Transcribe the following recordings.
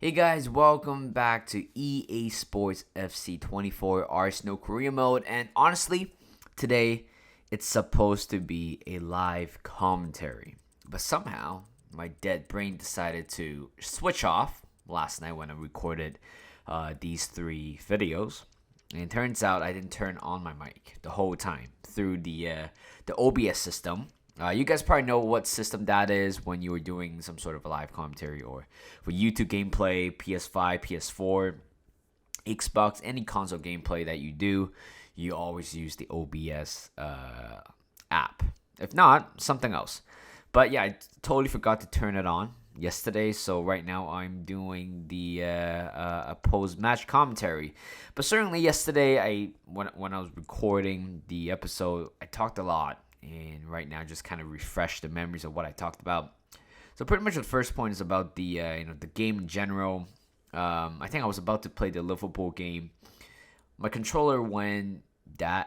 Hey guys, welcome back to EA Sports FC 24 Arsenal Career Mode. And honestly, today it's supposed to be a live commentary. But somehow, my dead brain decided to switch off last night when I recorded these three videos. And it turns out I didn't turn on my mic the whole time through the OBS system. You guys probably know what system that is when you were doing some sort of a live commentary or for YouTube gameplay, PS5, PS4, Xbox, any console gameplay that you do, you always use the OBS app. If not, something else. But yeah, I totally forgot to turn it on yesterday, so right now I'm doing the post-match commentary. But certainly yesterday, when I was recording the episode, I talked a lot. And right now, just kind of refresh the memories of what I talked about. So pretty much the first point is about the the game in general. I think I was about to play the Liverpool game. My controller went dead.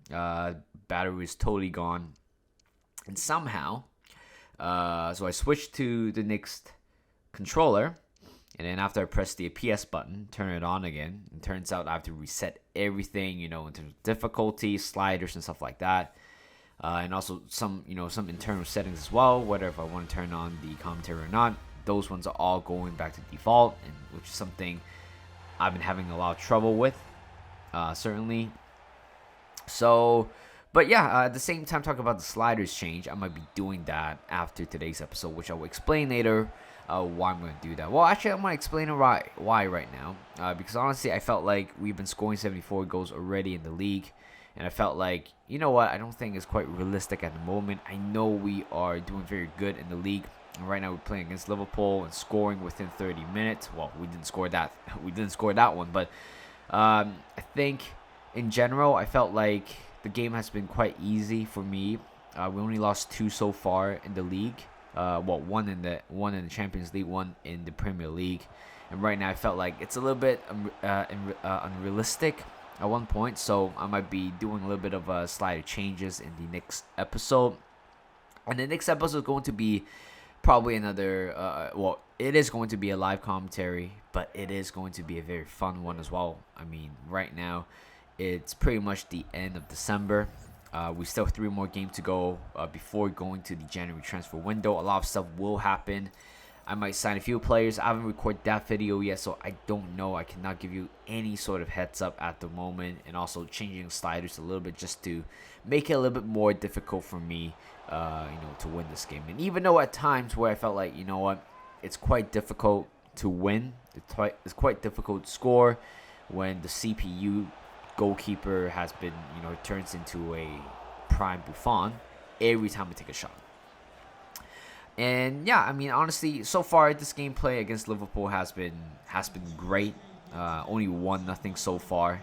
Battery was totally gone, and somehow, so I switched to the next controller. And then after I press the PS button, turn it on again, it turns out I have to reset everything, in terms of difficulty, sliders, and stuff like that. And also some internal settings as well, whether if I want to turn on the commentary or not. Those ones are all going back to default, and which is something I've been having a lot of trouble with, certainly. So, but yeah, at the same time, talking about the sliders change, I might be doing that after today's episode, which I will explain later. Why I'm going to do that. Well, actually, I'm going to explain why right now. Because honestly, I felt like we've been scoring 74 goals already in the league. And I felt like, you know what, I don't think it's quite realistic at the moment. I know we are doing very good in the league. And right now we're playing against Liverpool and scoring within 30 minutes. Well, we didn't score that. We didn't score that one. But I think in general, I felt like the game has been quite easy for me. We only lost 2 so far in the league. One in the Champions League, one in the Premier League, and right now I felt like it's a little bit unrealistic at one point, so I might be doing a little bit of slight changes in the next episode. And the next episode is going to be probably another. It is going to be a live commentary, but it is going to be a very fun one as well. I mean, right now it's pretty much the end of December. We still have 3 more games to go before going to the January transfer window. A lot of stuff will happen. I might sign a few players. I haven't recorded that video yet, so I don't know. I cannot give you any sort of heads up at the moment. And also changing sliders a little bit just to make it a little bit more difficult for me, to win this game. And even though at times where I felt like, it's quite difficult to win. It's quite difficult to score when the CPU goalkeeper has been, turns into a prime Buffon every time we take a shot. And yeah, I mean, honestly, so far this gameplay against Liverpool has been great. Only 1-0 so far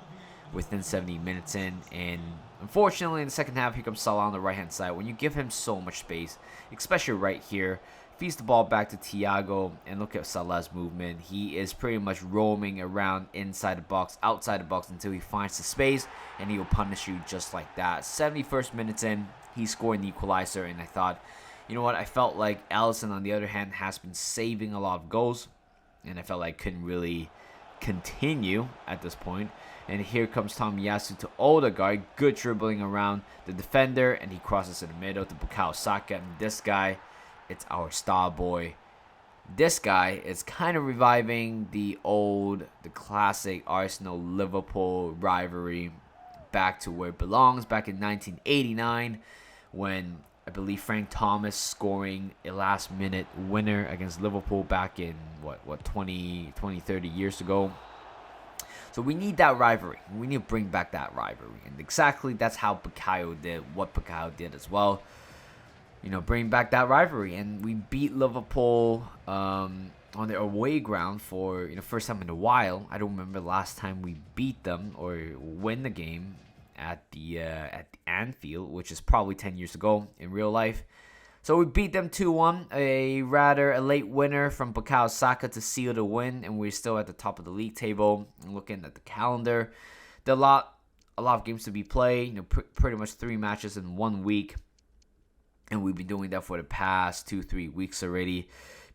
within 70 minutes in, and unfortunately in the second half, here comes Salah on the right hand side. When you give him so much space, especially right here, feeds the ball back to Thiago, and look at Salah's movement. He is pretty much roaming around inside the box, outside the box until he finds the space, and he will punish you just like that. 71st minutes in, he scored an equalizer, and I thought, you know what, I felt like Alisson, on the other hand, has been saving a lot of goals, and I felt like couldn't really continue at this point. And here comes Tomiyasu to Odegaard, good dribbling around the defender, and he crosses in the middle to Bukayo Saka, and this guy, it's our star boy. This guy is kind of reviving the classic Arsenal-Liverpool rivalry back to where it belongs, back in 1989, when I believe Frank Thomas scoring a last-minute winner against Liverpool back in, 20, 30 years ago. So we need that rivalry. We need to bring back that rivalry. And exactly that's how Bukayo did what Bukayo did as well. Bring back that rivalry. And we beat Liverpool on their away ground for first time in a while. I don't remember the last time we beat them or win the game at the Anfield, which is probably 10 years ago in real life. So we beat them 2-1, a late winner from Bukayo Saka to seal the win, and we're still at the top of the league table. And looking at the calendar, there are a lot of games to be played. Pretty much 3 matches in 1 week. And we've been doing that for the past 2-3 weeks already.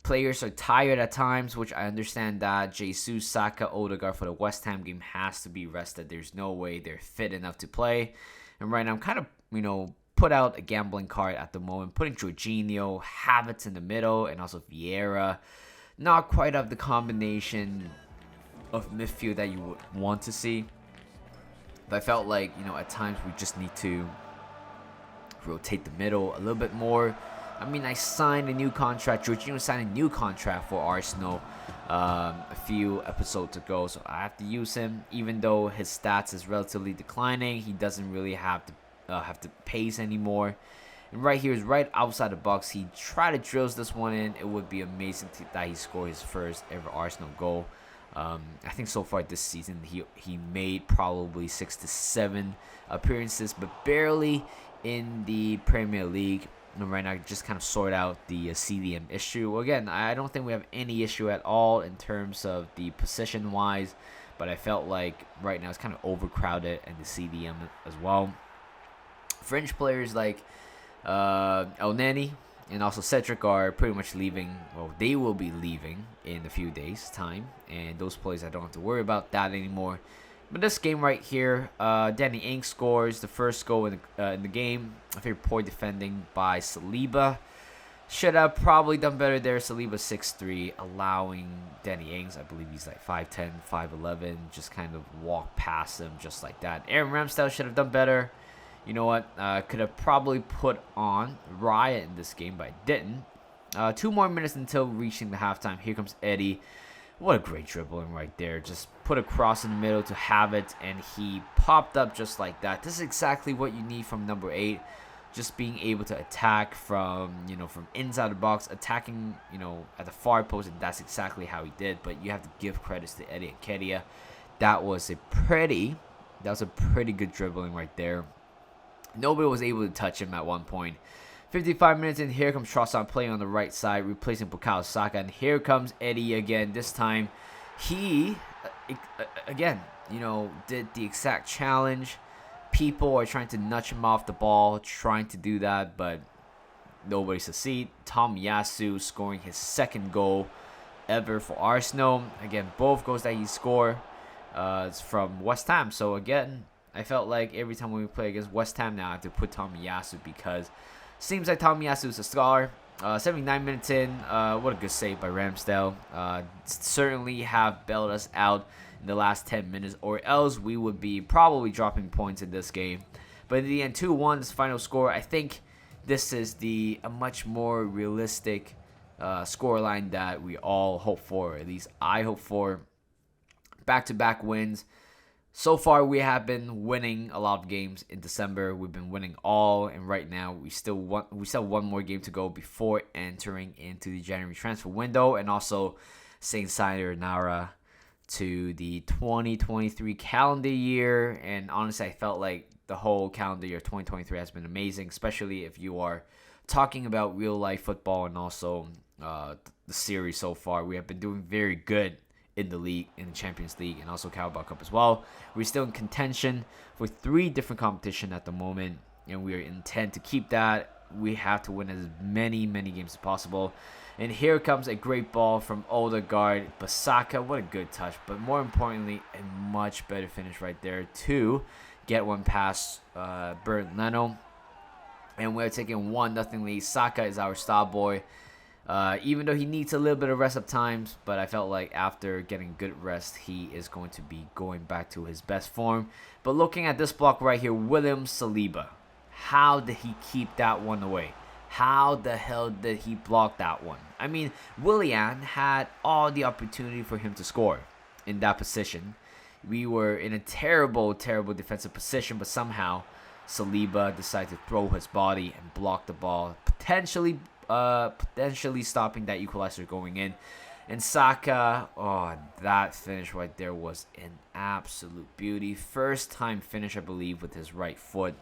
Players are tired at times, which I understand that. Jesus, Saka, Odegaard for the West Ham game has to be rested. There's no way they're fit enough to play. And right now I'm kind of, put out a gambling card at the moment, putting Jorginho, Havertz in the middle, and also Vieira. Not quite of the combination of midfield that you would want to see. But I felt like, at times we just need to rotate the middle a little bit more. I mean, I signed a new contract. Jorginho signed a new contract for Arsenal a few episodes ago, so I have to use him. Even though his stats is relatively declining, he doesn't really have the pace anymore. And right here is right outside the box. He tried to drills this one in. It would be amazing that he scored his first ever Arsenal goal. I think so far this season he made probably 6 to 7 appearances, but barely in the Premier League. And right now, just kind of sort out the CDM issue. Again, I don't think we have any issue at all in terms of the position-wise, but I felt like right now it's kind of overcrowded and the CDM as well. French players like El Neni and also Cedric are pretty much leaving. Well, they will be leaving in a few days' time, and those players I don't have to worry about that anymore. But this game right here, Danny Ings scores the first goal in the game. I think poor defending by Saliba. Should have probably done better there. Saliba 6'3", allowing Danny Ings, I believe he's like 5'10", 5'11", just kind of walk past him just like that. Aaron Ramsdale should have done better. You know what? Could have probably put on Raya in this game, but I didn't. 2 more minutes until reaching the halftime. Here comes Eddie. What a great dribbling right there. Just put a cross in the middle to have it, and he popped up just like that. This is exactly what you need from number 8. Just being able to attack from inside the box, attacking, at the far post, and that's exactly how he did. But you have to give credits to Eddie Nketiah. That was a pretty good dribbling right there. Nobody was able to touch him at one point. 55 minutes in, here comes Trossard playing on the right side, replacing Bukayo Saka, and here comes Eddie again. This time, he, again, did the exact challenge. People are trying to nudge him off the ball, trying to do that, but nobody succeed. Tomiyasu scoring his second goal ever for Arsenal. Again, both goals that he scored is from West Ham. So again, I felt like every time we play against West Ham now, I have to put Tomiyasu because seems like Tomiyasu is a star. 79 minutes in, what a good save by Ramsdale. Certainly have bailed us out in the last 10 minutes, or else we would be probably dropping points in this game. But in the end, 2-1 is the final score. I think this is a much more realistic scoreline that we all hope for. At least I hope for. Back-to-back wins. So far, we have been winning a lot of games in December. We've been winning all, and right now we still have one more game to go before entering into the January transfer window, and also saying sayonara to the 2023 calendar year. And honestly, I felt like the whole calendar year 2023 has been amazing, especially if you are talking about real life football and also the series so far. We have been doing very good in the league, in the Champions League, and also Carabao Cup as well. We're still in contention for 3 different competitions at the moment, and we are intent to keep that. We have to win as many games as possible. And here comes a great ball from Odegaard. Basaka, what a good touch, but more importantly, a much better finish right there to get one past Bernd Leno. And we're taking 1-0 lead. Saka is our star boy. Even though he needs a little bit of rest at times, but I felt like after getting good rest, he is going to be going back to his best form. But looking at this block right here, William Saliba, how did he keep that one away? How the hell did he block that one? I mean, Willian had all the opportunity for him to score in that position. We were in a terrible defensive position, but somehow Saliba decided to throw his body and block the ball, potentially stopping that equalizer going in. And Saka, that finish right there was an absolute beauty. First time finish, I believe, with his right foot.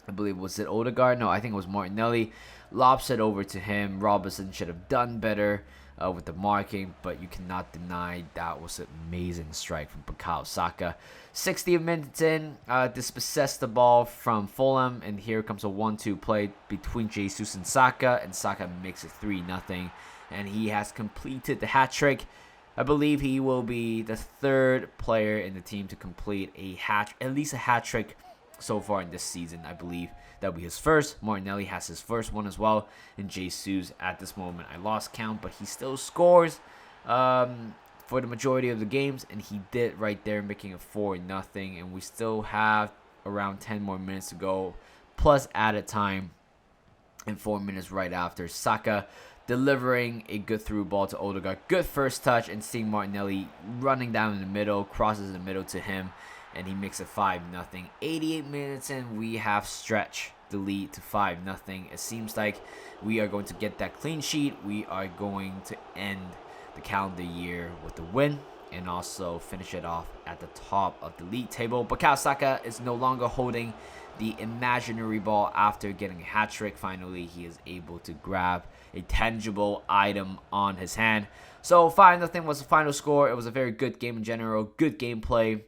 I believe, was it Odegaard? No, I think it was Martinelli. Lobs it over to him. Robinson should have done better with the marking, but you cannot deny that was an amazing strike from Bukayo Saka. 60 minutes in, dispossessed the ball from Fulham, and here comes a 1-2 play between Jesus and Saka Makes it 3-0. and he has completed the hat trick. I believe he will be the third player in the team to complete at least a hat trick so far in this season. I believe that will be his first. Martinelli has his first one as well. And Jesus, at this moment, I lost count, but he still scores for the majority of the games. And he did right there, making it 4-0. And we still have around 10 more minutes to go, plus added time and 4 minutes right after. Saka delivering a good through ball to Odegaard. Good first touch, and seeing Martinelli running down in the middle, crosses the middle to him, and he makes it 5-0. 88 minutes in, we have stretched the lead to 5-0. It seems like we are going to get that clean sheet. We are going to end the calendar year with a win and also finish it off at the top of the league table. Bukayo Saka is no longer holding the imaginary ball after getting a hat trick. Finally, he is able to grab a tangible item on his hand. So 5-0 was the final score. It was a very good game in general. Good gameplay.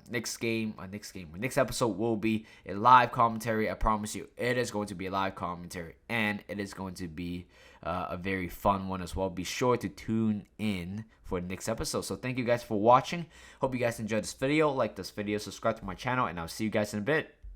Next episode will be a live commentary. I promise you, it is going to be a live commentary, and it is going to be a very fun one as well. Be sure to tune in for the next episode. So thank you guys for watching. Hope you guys enjoyed this video. Like this video, subscribe to my channel, and I'll see you guys in a bit.